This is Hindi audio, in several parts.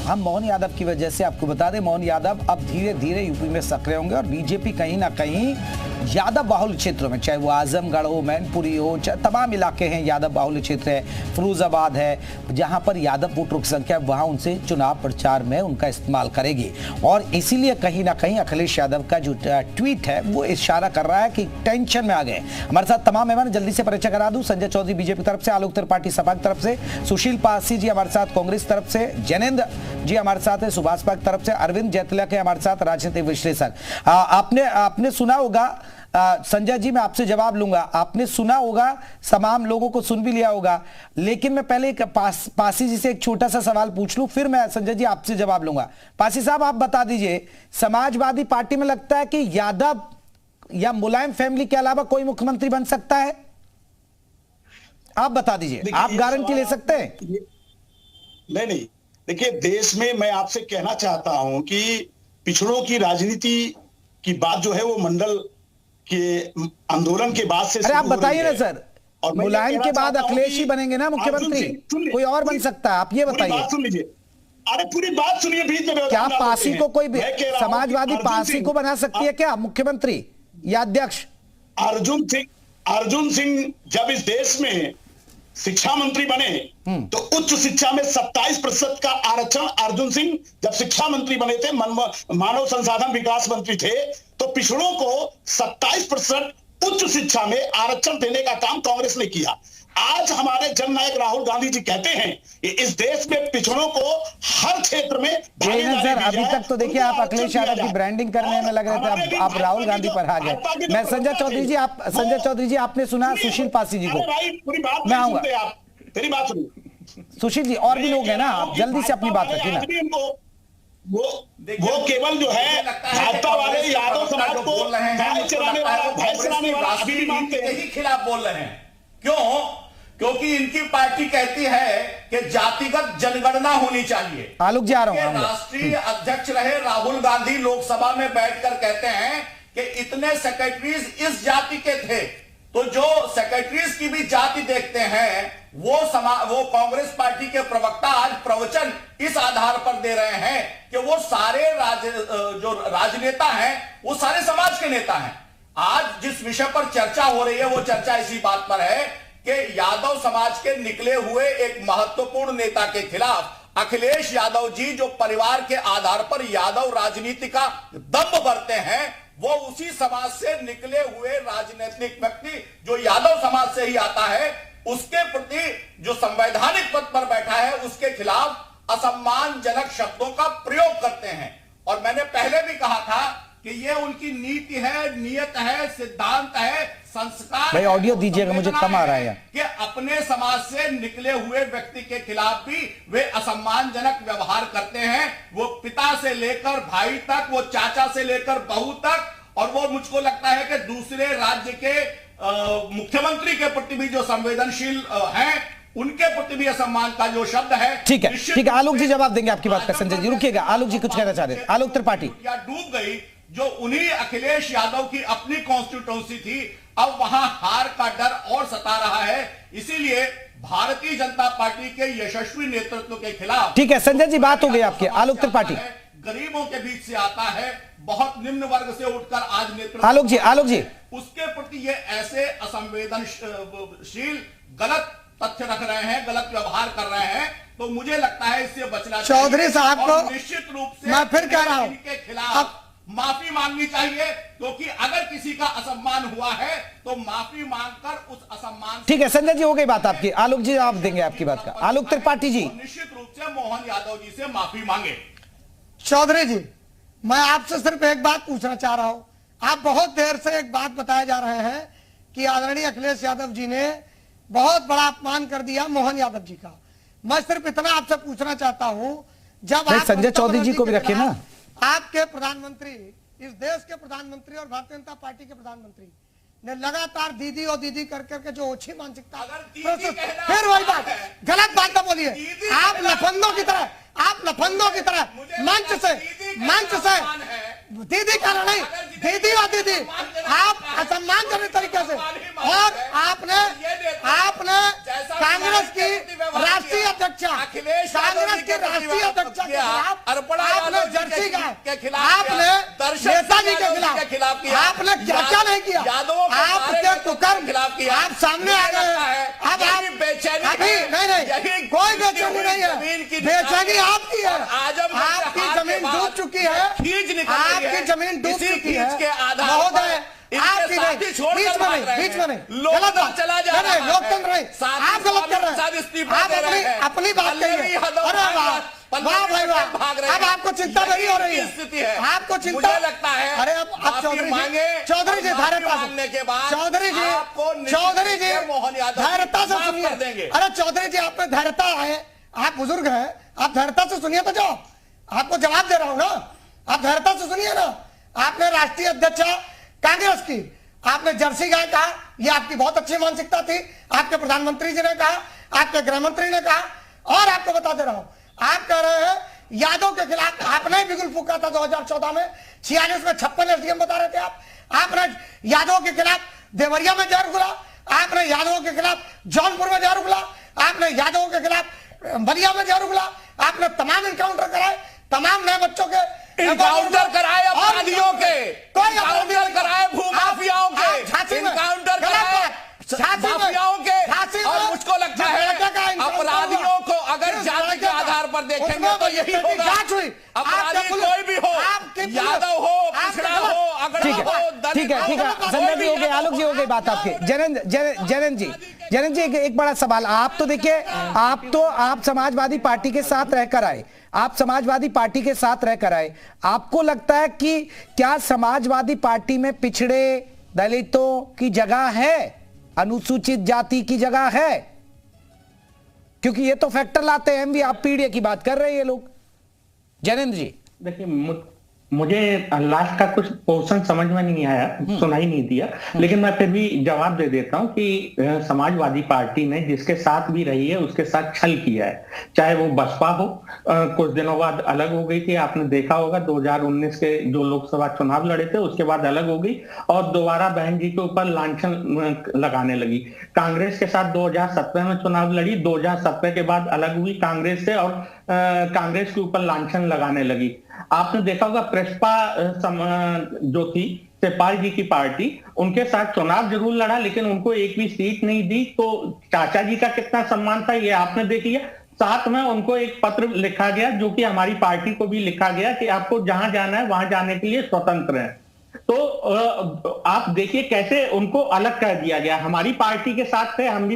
हम मोहन यादव की वजह से आपको बता दें, मोहन यादव अब धीरे धीरे यूपी में सक्रिय होंगे और बीजेपी कहीं ना कहीं यादव बाहुल क्षेत्रों में, चाहे वो आजमगढ़ हो, मैनपुरी हो, चाहे तमाम इलाके हैं यादव बाहुल क्षेत्र है, फिरोजाबाद है, जहां पर यादव वोटरों की संख्या, वहां उनसे चुनाव प्रचार में उनका इस्तेमाल करेगी। और इसीलिए कहीं ना कहीं अखिलेश यादव का जो ट्वीट है वो इशारा कर रहा है कि टेंशन में आ गए। हमारे साथ तमाम मेहमान, जल्दी से परिचय करा दूं। संजय चौधरी बीजेपी तरफ से, आलोक त्रिपाठी सपा की तरफ से, सुशील पासी जी हमारे साथ कांग्रेस तरफ से, जैनेन्द्र जी हमारे साथ है सुभाष पाक तरफ से, अरविंद जैतलिया के हमारे साथ राजनीतिक विश्लेषक। आपने सुना होगा, संजय जी मैं आपसे जवाब लूंगा, आपने सुना होगा, तमाम लोगों को सुन भी लिया होगा, लेकिन मैं पहले पासी जी से एक छोटा सा सवाल पूछ लूं, फिर मैं संजय जी आपसे जवाब लूंगा। पासी साहब आप बता दीजिए, समाजवादी पार्टी में लगता है कि यादव या मुलायम फैमिली के अलावा कोई मुख्यमंत्री बन सकता है? आप बता दीजिए, आप गारंटी ले सकते हैं? नहीं, देखिए देश में मैं आपसे कहना चाहता हूं कि पिछड़ों की राजनीति की बात जो है वो मंडल के आंदोलन के बाद से। अरे आप बताइए ना सर, और मुलायम के बाद अखिलेश ही बनेंगे ना मुख्यमंत्री, कोई और बन सकता है? आप ये बताइए। सुन लीजिए, अरे पूरी बात सुनिए, बीच में क्या पासी को कोई समाजवादी पासी को बना सकती है क्या मुख्यमंत्री या अध्यक्ष? अर्जुन सिंह जब इस देश में शिक्षा मंत्री बने तो उच्च शिक्षा में 27% का आरक्षण अर्जुन सिंह जब शिक्षा मंत्री बने थे, मानव संसाधन विकास मंत्री थे, तो पिछड़ों को 27% उच्च शिक्षा में आरक्षण देने का काम कांग्रेस ने किया। आज हमारे जननायक राहुल गांधी जी कहते हैं कि इस देश में पिछड़ों को हर क्षेत्र में सर अभी तक तो देखिए आप अखिलेश यादव की ब्रांडिंग करने में लग रहे थे, आप राहुल गांधी पर आ गए। मैं संजय चौधरी जी आपने सुना सुशील पासी जी को? मैं आऊंगा, तेरी बात सुनिए सुशील जी, और भी लोग हैं ना, आप जल्दी से अपनी बात रखिए ना। वो केवल जो है भाजपा वाले यादव समाज को भय चलाने वाला अभी भी मानते हैं, यही खिलाफ बोल रहे हैं। क्यों? क्योंकि इनकी पार्टी कहती है कि जातिगत जनगणना होनी चाहिए। आलोक जी आ रहा हूं। राष्ट्रीय अध्यक्ष रहे राहुल गांधी लोकसभा में बैठकर कहते हैं कि इतने सेक्रेटरीज इस जाति के थे, तो जो सेक्रेटरीज की भी जाति देखते हैं वो कांग्रेस पार्टी के प्रवक्ता आज प्रवचन इस आधार पर दे रहे हैं कि वो सारे जो राजनेता हैं वो सारे समाज के नेता हैं। आज जिस विषय पर चर्चा हो रही है वो चर्चा इसी बात पर है कि यादव समाज के निकले हुए एक महत्वपूर्ण नेता के खिलाफ अखिलेश यादव जी जो परिवार के आधार पर यादव राजनीति का दम्भ भरते हैं, वो उसी समाज से निकले हुए राजनीतिक व्यक्ति जो यादव समाज से ही आता है, उसके प्रति जो संवैधानिक पद पर बैठा है उसके खिलाफ असम्मानजनक शब्दों का प्रयोग करते हैं। और मैंने पहले भी कहा था कि ये उनकी नीति है, नियत है, सिद्धांत है, संस्कार। भाई ऑडियो दीजिएगा, मुझे कम आ रहा है कि अपने समाज से निकले हुए व्यक्ति के खिलाफ भी वे असम्मानजनक व्यवहार करते हैं। वो पिता से लेकर भाई तक, वो चाचा से लेकर बहू तक, और वो मुझको लगता है कि दूसरे राज्य के मुख्यमंत्री के प्रति भी जो संवेदनशील हैं उनके प्रति भी असम्मान का जो शब्द है। ठीक है आलोक जी जवाब देंगे आपकी बात का। संजय जी रुकिएगा, आलोक जी कुछ कहना चाह रहे हैं। आलोक त्रिपाठी, डूब गई जो उन्हीं अखिलेश यादव की अपनी कॉन्स्टिट्यूंसी थी, अब वहां हार का डर और सता रहा है। इसीलिए भारतीय जनता पार्टी के यशस्वी नेतृत्व के खिलाफ। ठीक है संजय जी, बात हो गई आपकी। आलोक त्रिपाठी, गरीबों के बीच से आता है, बहुत निम्न वर्ग से उठकर आज नेतृत्व। आलोक जी उसके प्रति ये ऐसे असंवेदनशील गलत तथ्य रख रहे हैं, गलत व्यवहार कर रहे हैं, तो मुझे लगता है इससे बचना चाहिए। चौधरी साहब को निश्चित रूप से मैं फिर कह रहा हूं इनके खिलाफ माफी मांगनी चाहिए, क्योंकि अगर किसी का असम्मान हुआ है तो माफी मांगकर उस असम्मान। ठीक है संजय जी, हो गई बात आपकी। आलोक जी जवाब देंगे आपकी बात का। आलोक त्रिपाठी जी, निश्चित रूप से मोहन यादव जी से माफी मांगे। चौधरी जी, मैं आपसे सिर्फ एक बात पूछना चाह रहा हूं। आप बहुत देर से एक बात बताए जा रहे हैं कि आदरणीय अखिलेश यादव जी ने बहुत बड़ा अपमान कर दिया मोहन यादव जी का। मैं सिर्फ इतना आपसे पूछना चाहता हूं, जब आप संजय चौधरी जी को भी रखे ना, आपके प्रधानमंत्री, इस देश के प्रधानमंत्री और भारतीय जनता पार्टी के प्रधानमंत्री ने लगातार दीदी और दीदी कर करके जो ओछी मानसिकता, फिर वही बात, गलत बात ना बोलिए। आप लफंदों की तरह मंच से दीदी कहना नहीं, दीदी और दीदी आप असम्मान करने तरीके से, और आपने कांग्रेस की राष्ट्रीय अध्यक्षा के खिलाफ आपने जर्सी का, आपने नेताजी के खिलाफ आपने क्या क्या नहीं किया, आपके कुकर्म आप सामने आ गए। अब आप अभी नहीं कोई बेचैनी नहीं है, बेचैनी आपकी है, आपकी जमीन डूब चुकी है, आपकी जमीन डूब चुकी है महोदय, आपकी नहीं, बीच में नहीं गलत चला जा रहा है, लोकतंत्र नहीं, आप गलत कर रहे हैं, आप अपनी बात करिए। अरे वाह भाई वाह, अब आपको चिंता नहीं हो रही है, आपको चिंता लगता है। अरे अब चौधरी जी धैर्यता से, चौधरी जी धैर्यता से सुनिए। अरे चौधरी जी आप में धैर्यता है, आप बुजुर्ग हैं, आप धैर्यता से सुनिए तो जाओ, आपको जवाब दे रहा हूं ना, आप धैर्यता से सुनिए ना। आपने राष्ट्रीय अध्यक्ष कांग्रेस की आपने जर्सी गाय कहा, यह आपकी बहुत अच्छी मानसिकता थी, आपके प्रधानमंत्री जी ने कहा, आपके गृह मंत्री ने कहा, और आपको बता दे रहा हूं, आप कह रहे हैं यादव के खिलाफ आपने बिगुल फूका था 2014 में, 46 में 56 एसडीएम बता रहे थे आपने यादव के खिलाफ देवरिया में जहर उगला, आपने यादवों के खिलाफ जौनपुर में जहर उगला, आपने यादवों के खिलाफ बलिया में जहर उगला, आपने तमाम इनकाउंटर कराए, तमाम नए बच्चों के इनकाउंटर कराए, अपराधियों के इनकाउंटर कराए, भूमाफियाओं के इनकाउंटर कराए, माफियाओं के। और मुझको लगता है अपराधियों को अगर जाति के आधार पर देखेंगे तो यही होगा, अपराधी कोई भी हो, यादव हो, पिछड़ा हो, अगड़ा हो, ठीक है संजय जी हो गए, आलोक जी हो गई बात आपकी। जयंत जी एक बड़ा सवाल, आप तो देखिए आप समाजवादी पार्टी के साथ रहकर आए, आपको लगता है कि क्या समाजवादी पार्टी में पिछड़े दलितों की जगह है, अनुसूचित जाति की जगह है? क्योंकि ये तो फैक्टर लाते हैं, भी आप पीढ़ी की बात कर रहे हैं ये लोग। जयेंद्र जी देखिए, मुझे लास्ट का कुछ पोर्शन समझ में नहीं आया, सुनाई नहीं दिया, लेकिन मैं फिर भी जवाब दे देता हूं कि समाजवादी पार्टी ने जिसके साथ भी रही है उसके साथ छल किया है, चाहे वो बसपा हो, कुछ दिनों बाद अलग हो गई थी, आपने देखा होगा 2019 के जो लोकसभा चुनाव लड़े थे उसके बाद अलग हो गई और दोबारा बहन जी के ऊपर लांछन लगाने लगी। कांग्रेस के साथ 2017 में चुनाव लड़ी, 2017 के बाद अलग हुई कांग्रेस से और कांग्रेस के ऊपर लांछन लगाने लगी। आपने देखा होगा प्रेसपा जो थी सेपाल जी की पार्टी, उनके साथ चुनाव जरूर लड़ा लेकिन उनको एक भी सीट नहीं दी, तो चाचा जी का कितना सम्मान था ये आपने देख लिया। साथ में उनको एक पत्र लिखा गया जो कि हमारी पार्टी को भी लिखा गया कि आपको जहां जाना है वहां जाने के लिए स्वतंत्र है। तो आप देखिए कैसे उनको अलग कर दिया गया। हमारी पार्टी के साथ थे, हम भी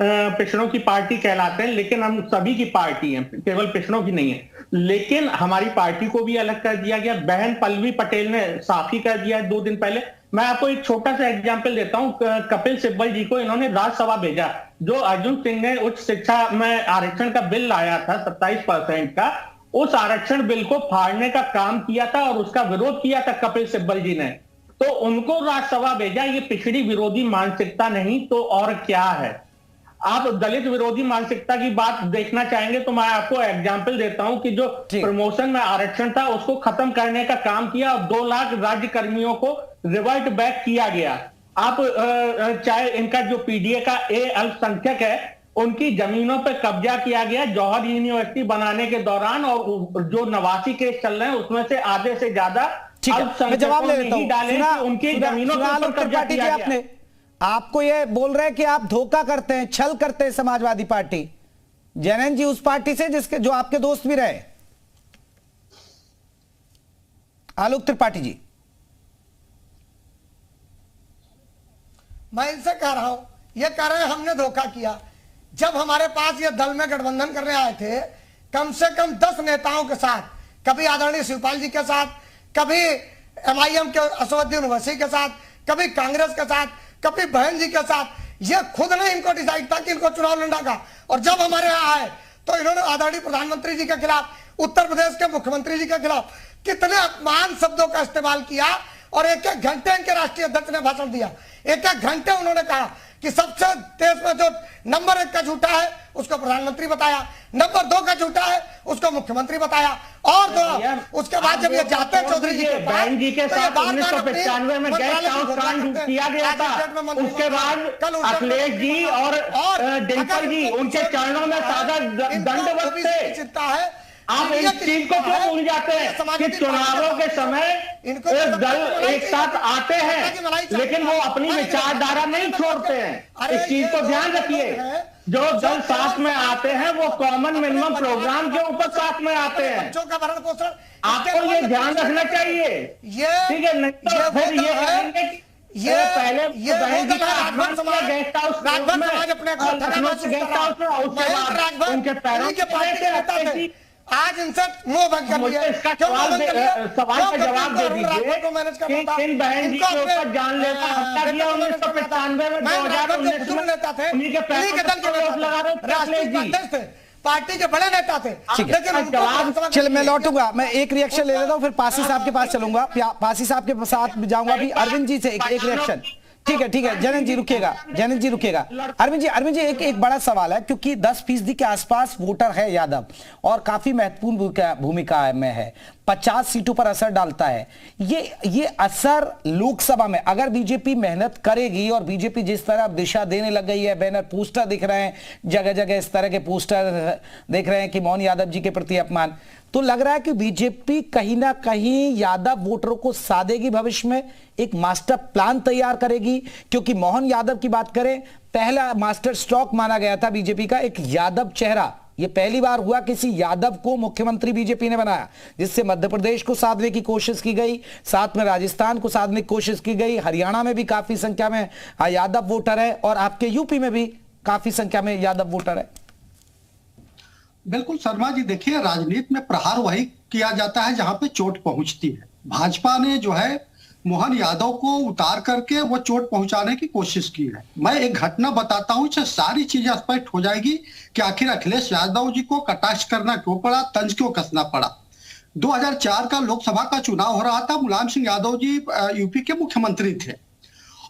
पिछड़ों की पार्टी कहलाते हैं, लेकिन हम सभी की पार्टी है, केवल पिछड़ों की नहीं है, लेकिन हमारी पार्टी को भी अलग कर दिया गया। बहन पल्लवी पटेल ने साफ ही कर दिया है 2 दिन पहले। मैं आपको एक छोटा सा एग्जांपल देता हूं, कपिल सिब्बल जी को इन्होंने राज्यसभा भेजा, जो अर्जुन सिंह ने उच्च शिक्षा में आरक्षण का बिल लाया था 27% का, उस आरक्षण बिल को फाड़ने का काम किया था और उसका विरोध किया था कपिल सिब्बल जी ने, तो उनको राज्यसभा भेजा। ये पिछड़ी विरोधी मानसिकता नहीं तो और क्या है। आप दलित विरोधी मानसिकता की बात देखना चाहेंगे तो मैं आपको एग्जाम्पल देता हूं कि जो प्रमोशन में आरक्षण था उसको खत्म करने का काम किया और 2 लाख राज्य कर्मियों को रिवर्ट बैक किया गया। आप चाहे इनका जो पीडीए का अल्पसंख्यक है उनकी जमीनों पर कब्जा किया गया जौहर यूनिवर्सिटी बनाने के दौरान, और जो 89 केस चल रहे हैं उसमें से आधे से ज्यादा जवाब ले लेता हूं। डाले उनकी जमीनों पर कब्जा किया गया। आपको ये बोल रहे हैं कि आप धोखा करते हैं, छल करते हैं समाजवादी पार्टी। जैनन जी उस पार्टी से जो आपके दोस्त भी रहे, आलोक त्रिपाठी जी। मैं इनसे कह रहा हूं, ये कह रहे हैं हमने धोखा किया। जब हमारे पास ये दल में गठबंधन करने आए थे, कम से कम 10 नेताओं के साथ, कभी आदरणीय शिवपाल जी के साथ, कभी एमआईएम के असदुद्दीन ओवैसी के साथ, कभी कांग्रेस के साथ, कभी बहन जी के साथ, ये खुद ने इनको डिसाइड था कि इनको चुनाव लड़ना का। और जब हमारे यहाँ आए तो इन्होंने आदरणीय प्रधानमंत्री जी के खिलाफ, उत्तर प्रदेश के मुख्यमंत्री जी के खिलाफ कितने अपमान शब्दों का इस्तेमाल किया और 1-1 घंटे इनके राष्ट्रीय अध्यक्ष ने भाषण दिया। 1-1 घंटे उन्होंने कहा कि सबसे देश में जो नंबर 1 का झूठा है उसको प्रधानमंत्री बताया, नंबर 2 का झूठा है उसको मुख्यमंत्री बताया, और तो उसके बाद जब ये जाते हैं चौधरी जी बहन जी के साथ 1995 में गेस्ट हाउस कांड किया गया था, उसके बाद अखिलेश जी और डिंपल जी उनके चरणों में सादा दंडवत थे। चिंता है, आप इस चीज को क्यों भूल जाते हैं कि चुनावों के समय दल एक साथ आते हैं लेकिन वो अपनी विचारधारा नहीं छोड़ते हैं। इस चीज को ध्यान रखिए, जो दल साथ में आते हैं वो कॉमन मिनिमम प्रोग्राम के ऊपर साथ में आते हैं। बच्चों का भरण पोषण आपको ये ध्यान रखना चाहिए, ठीक है? नहीं तो फिर ये कहेंगे ये पहले ये राघवन समाज गेस्ट हाउस अपने गेस्ट हाउस में उसके बाद उनके पैरों के पार्टी के नेता थे, आज इनसे मुंह बंद कर लिया। इसका सवाल का जवाब दे दीजिए कि किन बहन जी के ऊपर जानलेवा हमला किया 1995 में 2019 में नेता थे, उन्हीं के पैरों पे रोक लगा रहे थे, पार्टी के बड़े नेता थे। चल मैं लौटूंगा, मैं एक रिएक्शन ले लेता हूँ, फिर पासी साहब के पास चलूंगा, पासी साहब के साथ जाऊंगा भी। अरविंद जी से एक रिएक्शन, ठीक है जैनन जी रुकेगा, अरविंद जी एक बड़ा सवाल है, क्योंकि 10% के आसपास वोटर है यादव और काफी महत्वपूर्ण भूमिका में है, 50 सीटों पर असर डालता है। ये असर लोकसभा में अगर बीजेपी मेहनत करेगी और बीजेपी जिस तरह दिशा देने लग गई है, बैनर पोस्टर दिख रहे हैं जगह जगह, इस तरह के पोस्टर देख रहे हैं कि मोहन यादव जी के प्रति अपमान, तो लग रहा है कि बीजेपी कहीं ना कहीं यादव वोटरों को साधेगी, भविष्य में एक मास्टर प्लान तैयार करेगी। क्योंकि मोहन यादव की बात करें, पहला मास्टर स्ट्रोक माना गया था बीजेपी का एक यादव चेहरा, यह पहली बार हुआ किसी यादव को मुख्यमंत्री बीजेपी ने बनाया, जिससे मध्य प्रदेश को साधने की कोशिश की गई, साथ में राजस्थान को साधने की कोशिश की गई, हरियाणा में भी काफी संख्या में यादव वोटर है और आपके यूपी में भी काफी संख्या में यादव वोटर है। बिल्कुल शर्मा जी, देखिए राजनीति में प्रहार वही किया जाता है जहां पे चोट पहुंचती है। भाजपा ने जो है मोहन यादव को उतार करके वो चोट पहुंचाने की कोशिश की है। मैं एक घटना बताता हूं, इससे सारी चीजें स्पष्ट हो जाएगी कि आखिर अखिलेश यादव जी को कटाक्ष करना क्यों पड़ा, तंज क्यों कसना पड़ा। 2004 का लोकसभा का चुनाव हो रहा था, मुलायम सिंह यादव जी यूपी के मुख्यमंत्री थे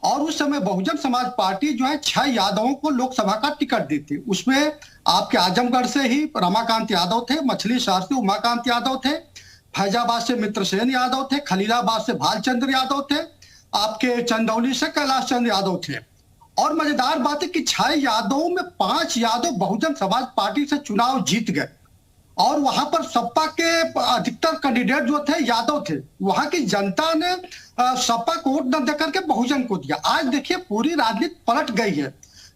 और उस समय बहुजन समाज पार्टी जो है 6 यादवों को लोकसभा का टिकट दी थी। उसमें आपके आजमगढ़ से ही रमाकांत यादव थे, मछली शहर से उमाकांत यादव थे, फैजाबाद से मित्रसेन यादव थे, खलीलाबाद से भालचंद्र यादव थे, आपके चंदौली से कैलाश चंद्र यादव थे। और मजेदार बात है कि 6 यादवों में 5 यादव बहुजन समाज पार्टी से चुनाव जीत गए और वहां पर सपा के अधिकतर कैंडिडेट जो थे यादव थे। वहां की जनता ने सपा को वोट न देकर के बहुजन को दिया। आज देखिए पूरी राजनीति पलट गई है।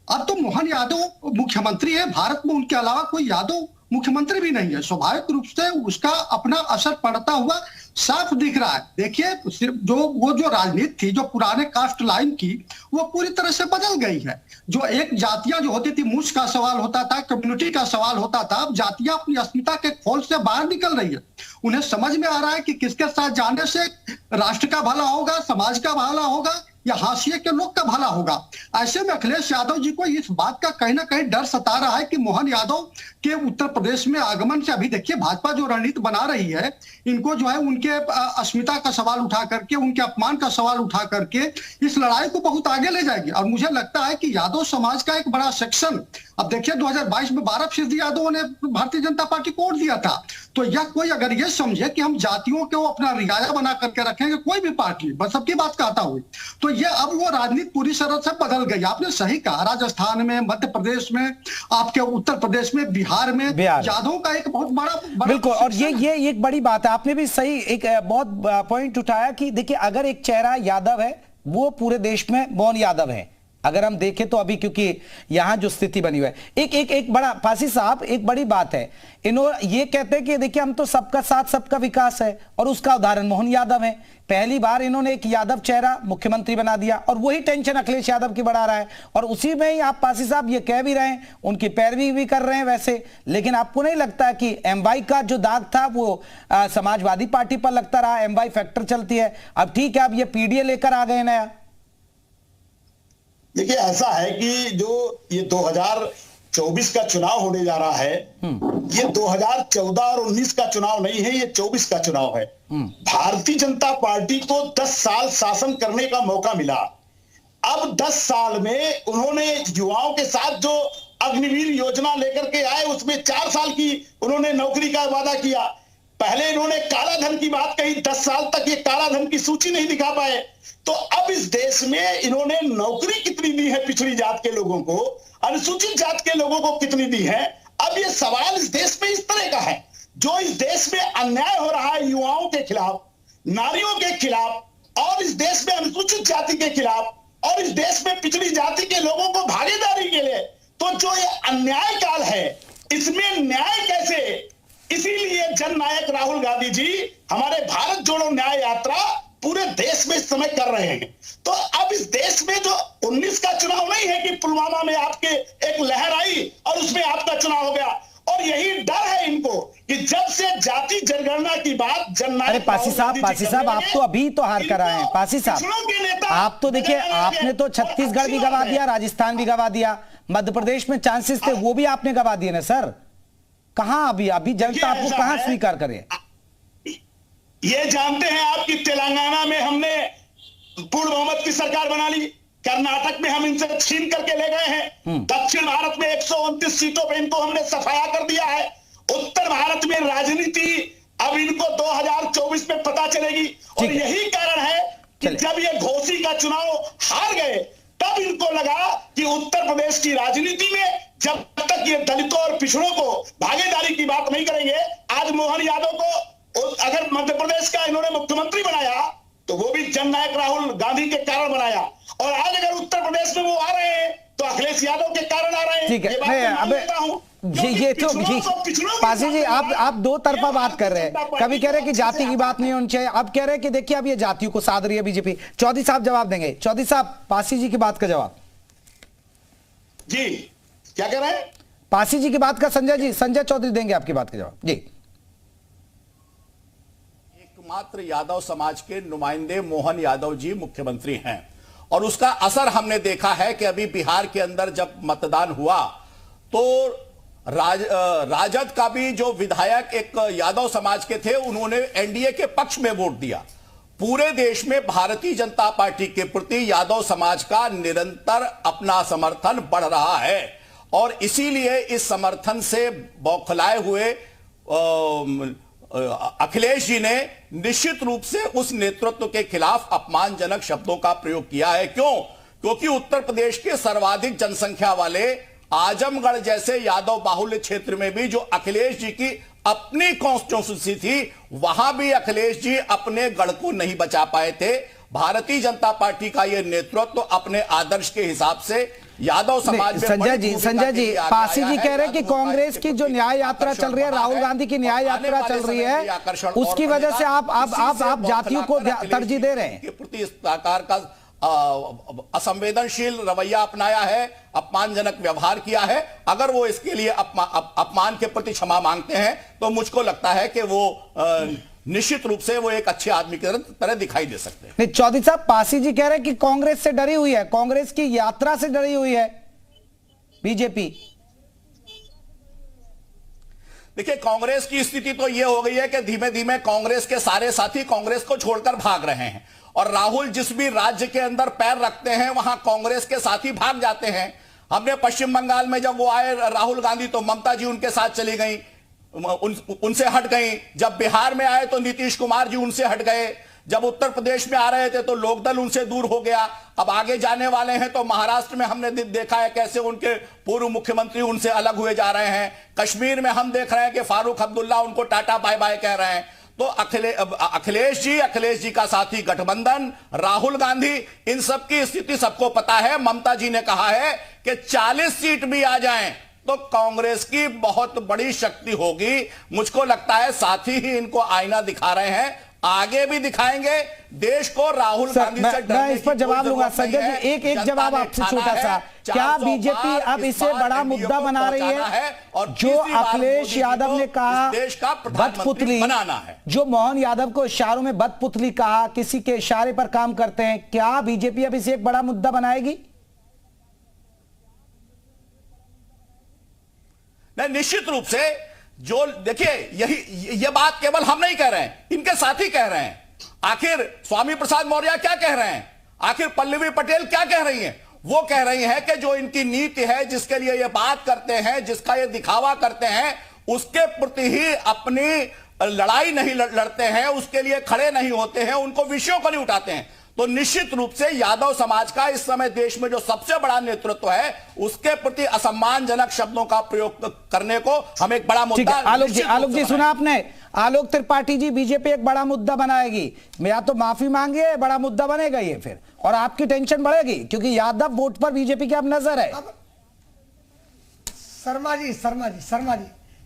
अब तो मोहन यादव मुख्यमंत्री है, भारत में उनके अलावा कोई यादव मुख्यमंत्री भी नहीं है। स्वाभाविक रूप से उसका अपना असर पड़ता हुआ साफ दिख रहा है। देखिए वो जो राजनीति थी, जो पुराने कास्ट लाइन की, वो पूरी तरह से बदल गई है। जो एक जातियां जो होती थी, मूछ का सवाल होता था, कम्युनिटी का सवाल होता था, अब जातियां अपनी अस्मिता के खोल से बाहर निकल रही है। उन्हें समझ में आ रहा है कि किसके साथ जाने से राष्ट्र का भला होगा, समाज का भला होगा या हाशिए के लोग का भला होगा। ऐसे में अखिलेश यादव जी को इस बात का कहीं ना कहीं डर सता रहा है कि मोहन यादव के उत्तर प्रदेश में आगमन से, अभी देखिए भाजपा जो रणनीति बना रही है, इनको जो है उनके अस्मिता का सवाल उठा करके, उनके अपमान का सवाल उठा करके इस लड़ाई को बहुत आगे ले जाएगी। और मुझे लगता है कि यादव समाज का एक बड़ा सेक्शन, अब देखिए 2022 में 12% यादवों ने भारतीय जनता पार्टी को वोट दिया था। तो यह कोई अगर ये समझे कि हम जातियों को अपना रियाया बना करके रखेंगे, कोई भी पार्टी, बस सबकी बात कहता हुई, तो ये अब वो राजनीति पूरी तरह से बदल गई। आपने सही कहा, राजस्थान में, मध्य प्रदेश में, आपके उत्तर प्रदेश में, बिहार में यादवों का एक बहुत बड़ा बिल्कुल। और ये एक बड़ी बात है, आपने भी सही एक बहुत पॉइंट उठाया कि देखिए अगर एक चेहरा यादव है, वो पूरे देश में मोहन यादव है। अगर हम देखें तो अभी क्योंकि यहां जो स्थिति बनी हुई है, एक बड़ा पासी साहब एक बड़ी बात है, इन्होंने ये कहते हैं कि देखिए हम तो सबका साथ सबका विकास है, और उसका उदाहरण मोहन यादव है। पहली बार इन्होंने एक यादव चेहरा मुख्यमंत्री बना दिया और वही टेंशन अखिलेश यादव की बढ़ा रहा है। और उसी में ही आप पासी साहब ये कह भी रहे हैं, उनकी पैरवी भी कर रहे हैं वैसे, लेकिन आपको नहीं लगता कि एमवाई का जो दाग था वो समाजवादी पार्टी पर लगता रहा, एमवाई फैक्टर चलती है। अब ठीक है, अब ये पीडीए लेकर आ गए नया। देखिए ऐसा है कि जो ये 2024 का चुनाव होने जा रहा है, ये 2014 और 19 का चुनाव नहीं है, ये 24 का चुनाव है। भारतीय जनता पार्टी को 10 साल शासन करने का मौका मिला। अब 10 साल में उन्होंने युवाओं के साथ जो अग्निवीर योजना लेकर के आए, उसमें 4 साल की उन्होंने नौकरी का वादा किया। पहले इन्होंने काला धन की बात कही, 10 साल तक ये काला धन की सूची नहीं दिखा पाए। तो अब इस देश में इन्होंने नौकरी कितनी दी है पिछड़ी जात के लोगों को, अनुसूचित जात के लोगों को कितनी दी है। अब ये सवाल इस देश में इस तरह का है, जो इस देश में अन्याय हो रहा है युवाओं के खिलाफ, नारियों के खिलाफ, और इस देश में अनुसूचित जाति के खिलाफ, और इस देश में पिछड़ी जाति के लोगों को भागीदारी के लिए, तो जो ये अन्याय काल है इसमें न्याय कैसे। इसीलिए जननायक राहुल गांधी जी हमारे भारत जोड़ो न्याय यात्रा पूरे देश में इस समय कर रहे हैं। तो अब इस देश में जो 19 का चुनाव नहीं है कि पुलवामा में आपके एक लहर आई और उसमें आपका चुनाव हो गया, और यही डर है इनको कि जब से जाति जनगणना की बात जननायक। अरे पासी साहब आप तो अभी तो हार कर आए हैं। पासी साहब आप तो देखिए, आपने तो छत्तीसगढ़ भी गवा दिया, राजस्थान भी गवा दिया, मध्य प्रदेश में चांसेस थे वो भी आपने गवा दिए ना सर। कहां अभी जनता आपको कहां स्वीकार करे। ये जानते हैं आप कि तेलंगाना में हमने पूर्ण बहुमत की सरकार बना ली, कर्नाटक में हम इनसे छीन करके ले गए हैं, दक्षिण भारत में 129 सीटों पे इनको हमने सफाया कर दिया है, उत्तर भारत में राजनीति अब इनको 2024 में पता चलेगी। और यही कारण है कि जब ये घोसी का चुनाव हार गए तब इनको लगा कि उत्तर प्रदेश की राजनीति में जब तक ये दलितों और पिछड़ों को भागीदारी की बात नहीं करेंगे। आज मोहन यादव को अगर मध्य प्रदेश का इन्होंने मुख्यमंत्री बनाया तो वो भी जननायक राहुल गांधी के कारण बनाया, और आज अगर उत्तर प्रदेश में वो आ रहे हैं तो अखिलेश यादव के कारण आ रहे हैं। ठीक है, ये तो पासी जी आप दो तरफा बात कर रहे हैं। कभी कह रहे हैं कि जाति की बात नहीं होनी चाहिए, अब कह रहे हैं कि देखिए अब ये जातियों को साध रही है बीजेपी। चौधरी साहब जवाब देंगे। चौधरी साहब पासी जी की बात का जवाब। जी क्या कह रहे हैं? पासी जी की बात का संजय चौधरी देंगे आपकी बात का जवाब। जी, एकमात्र यादव समाज के नुमाइंदे मोहन यादव जी मुख्यमंत्री हैं, और उसका असर हमने देखा है कि अभी बिहार के अंदर जब मतदान हुआ तो राजद का भी जो विधायक एक यादव समाज के थे उन्होंने एनडीए के पक्ष में वोट दिया। पूरे देश में भारतीय जनता पार्टी के प्रति यादव समाज का निरंतर अपना समर्थन बढ़ रहा है, और इसीलिए इस समर्थन से बौखलाए हुए अखिलेश जी ने निश्चित रूप से उस नेतृत्व के खिलाफ अपमानजनक शब्दों का प्रयोग किया है। क्योंकि उत्तर प्रदेश के सर्वाधिक जनसंख्या वाले आजमगढ़ जैसे यादव बाहुल्य क्षेत्र में भी जो अखिलेश जी की अपनी कॉन्स्टिट्यूंसी थी, वहां भी अखिलेश जी अपने गढ़ को नहीं बचा पाए थे। भारतीय जनता पार्टी का यह नेतृत्व अपने आदर्श के हिसाब से यादव समाज में संजय जी पासी जी कह रहे हैं कि कांग्रेस की जो न्याय यात्रा चल रही है, राहुल गांधी की न्याय यात्रा चल रही है, उसकी वजह से आप जातियों को तरजीह दे रहे हैं। के प्रति इस प्रकार का असंवेदनशील रवैया अपनाया है, अपमानजनक व्यवहार किया है। अगर वो इसके लिए अपमान के प्रति क्षमा मांगते हैं तो मुझको लगता है कि वो निश्चित रूप से वो एक अच्छे आदमी की तरह दिखाई दे सकते हैं। नहीं, चौधरी साहब पासी जी कह रहे हैं कि कांग्रेस से डरी हुई है, कांग्रेस की यात्रा से डरी हुई है बीजेपी। देखिए, कांग्रेस की स्थिति तो यह हो गई है कि धीमे धीमे कांग्रेस के सारे साथी कांग्रेस को छोड़कर भाग रहे हैं, और राहुल जिस भी राज्य के अंदर पैर रखते हैं वहां कांग्रेस के साथी भाग जाते हैं। हमने पश्चिम बंगाल में जब वो आए राहुल गांधी तो ममता जी उनके साथ चली गई, उनसे हट गई। जब बिहार में आए तो नीतीश कुमार जी उनसे हट गए। जब उत्तर प्रदेश में आ रहे थे तो लोकदल उनसे दूर हो गया। अब आगे जाने वाले हैं तो महाराष्ट्र में हमने देखा है कैसे उनके पूर्व मुख्यमंत्री उनसे अलग हुए जा रहे हैं। कश्मीर में हम देख रहे हैं कि फारूक अब्दुल्ला उनको टाटा बाय बाय कह रहे हैं। तो अखिलेश जी का साथी गठबंधन, राहुल गांधी, इन सब की स्थिति सबको पता है। ममता जी ने कहा है कि 40 सीट भी आ जाएं तो कांग्रेस की बहुत बड़ी शक्ति होगी। मुझको लगता है साथी ही इनको आईना दिखा रहे हैं, आगे भी दिखाएंगे देश को। राहुल गांधी से मैं इस पर जवाब लूंगा। संजय जी एक जवाब आपसे छोटा सा, क्या बीजेपी अब इसे बड़ा मुद्दा बना रही है? और जो अखिलेश यादव ने कहा बदपुतली बनाना है, जो मोहन यादव को इशारों में बदपुतली कहा, किसी के इशारे पर काम करते हैं, क्या बीजेपी अब इसे एक बड़ा मुद्दा बनाएगी? नहीं, निश्चित रूप से। जो देखिए यह बात केवल हम नहीं कह रहे हैं, इनके साथी कह रहे हैं। आखिर स्वामी प्रसाद मौर्य क्या कह रहे हैं, आखिर पल्लवी पटेल क्या कह रही हैं? वो कह रही हैं कि जो इनकी नीति है, जिसके लिए ये बात करते हैं, जिसका ये दिखावा करते हैं, उसके प्रति ही अपनी लड़ाई नहीं लड़ते हैं, उसके लिए खड़े नहीं होते हैं, उनको विषयों को नहीं उठाते हैं, तो निश्चित रूप से यादव समाज का इस समय देश में जो सबसे बड़ा नेतृत्व है उसके प्रति असम्मानजनक शब्दों का प्रयोग करने को हम एक बड़ा मुद्दा। आलोक जी सुना आपने, आलोक त्रिपाठी जी, बीजेपी एक बड़ा मुद्दा बनाएगी, या तो माफी मांगिए, बड़ा मुद्दा बनेगा ये फिर, और आपकी टेंशन बढ़ेगी क्योंकि यादव वोट पर बीजेपी की अब नजर है।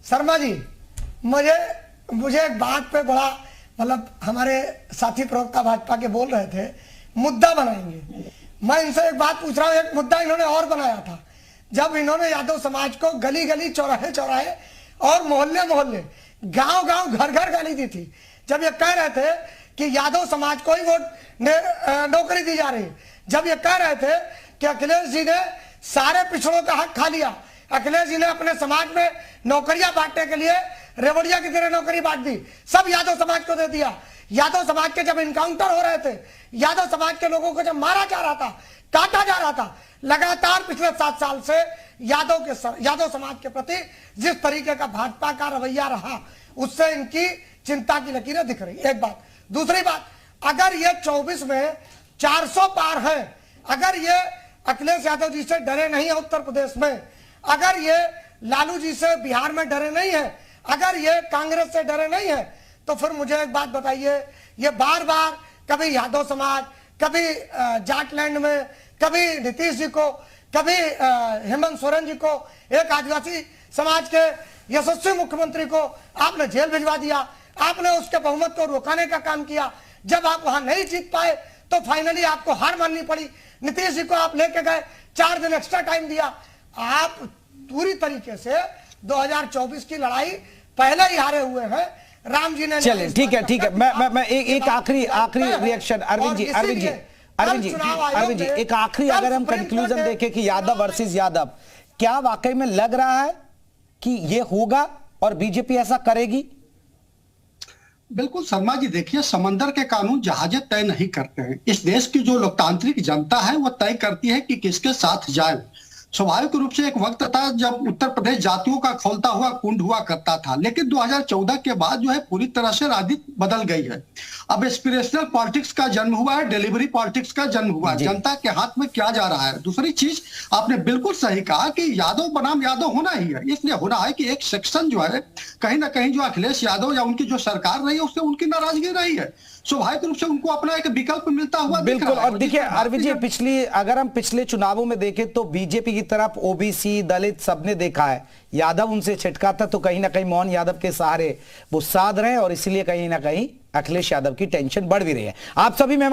शर्मा जी मुझे एक बात पे बड़ा मतलब हमारे साथी प्रवक्ता भाजपा के बोल रहे थे मुद्दा बनाएंगे। मैं इनसे एक बात पूछ रहा हूं, एक मुद्दा इन्होंने और बनाया था जब इन्होंने यादव समाज को गली गली चौराहे चौराहे और मोहल्ले मोहल्ले गांव गांव घर घर गाली दी थी, जब ये कह रहे थे कि यादव समाज को ही नौकरी दी जा रही है, जब ये कह रहे थे कि अखिलेश जी ने सारे पिछड़ों का हक खा लिया, अखिलेश जी ने अपने समाज में नौकरियां बांटने के लिए रेवड़िया की तरह नौकरी बांट दी, सब यादव समाज को दे दिया। यादव समाज के जब इनकाउंटर हो रहे थे, यादव समाज के लोगों को जब मारा जा रहा था, काटा जा रहा था, लगातार पिछले 7 साल से यादव समाज के प्रति जिस तरीके का भाजपा का रवैया रहा उससे इनकी चिंता की लकीरें दिख रही। एक बात, दूसरी बात, अगर ये 24 में 400 पार है, अगर ये अखिलेश यादव जी से डरे नहीं है उत्तर प्रदेश में, अगर ये लालू जी से बिहार में डरे नहीं है, अगर ये कांग्रेस से डरे नहीं है, तो फिर मुझे एक बात बताइए, ये बार बार कभी यादव समाज, कभी जाटलैंड में, कभी नीतीश जी को, कभी हेमंत सोरेन जी को, एक आदिवासी समाज के यशस्वी मुख्यमंत्री को आपने जेल भिजवा दिया, आपने उसके बहुमत को रोकाने का काम किया। जब आप वहां नहीं जीत पाए तो फाइनली आपको हार माननी पड़ी, नीतीश जी को आप लेके गए, 4 दिन एक्स्ट्रा टाइम दिया। आप पूरी तरीके से 2024 की लड़ाई पहले ही हारे हुए हैं। राम जी ने, चलिए ठीक है, मैं एक आखिरी रिएक्शन अरविंद जी, एक आखिरी, अगर हम कंक्लूजन देखें कि यादव वर्सेस यादव, क्या वाकई में लग रहा है कि ये होगा और बीजेपी ऐसा करेगी? बिल्कुल शर्मा जी, देखिए समंदर के कानून जहाजें तय नहीं करते हैं। इस देश की जो लोकतांत्रिक जनता है वो तय करती है कि किसके साथ जाए। स्वाभाविक रूप से एक वक्त था जब उत्तर प्रदेश जातियों का खौलता हुआ कुंड हुआ करता था, लेकिन 2014 के बाद जो है पूरी तरह से राजनीति बदल गई है। अब एस्पिरेशनल पॉलिटिक्स का जन्म हुआ है, डिलीवरी पॉलिटिक्स का जन्म हुआ है। जनता के हाथ में क्या जा रहा है। दूसरी चीज, आपने बिल्कुल सही कहा कि यादव बनाम यादव होना ही है। इसलिए होना है कि एक सेक्शन जो है कहीं ना कहीं जो अखिलेश यादव या उनकी जो सरकार रही है उससे उनकी नाराजगी रही है। स्वाभाविक रूप से उनको अपना एक विकल्प मिलता हुआ बिल्कुल। और देखिए अरविंद जी, अगर हम पिछले चुनावों में देखें तो बीजेपी की तरफ ओबीसी, दलित सबने देखा है, यादव उनसे छिटका था, तो कहीं ना कहीं मोहन यादव के सहारे वो साध रहे हैं और इसलिए कहीं ना कहीं अखिलेश यादव की टेंशन बढ़ भी रही है। आप सभी में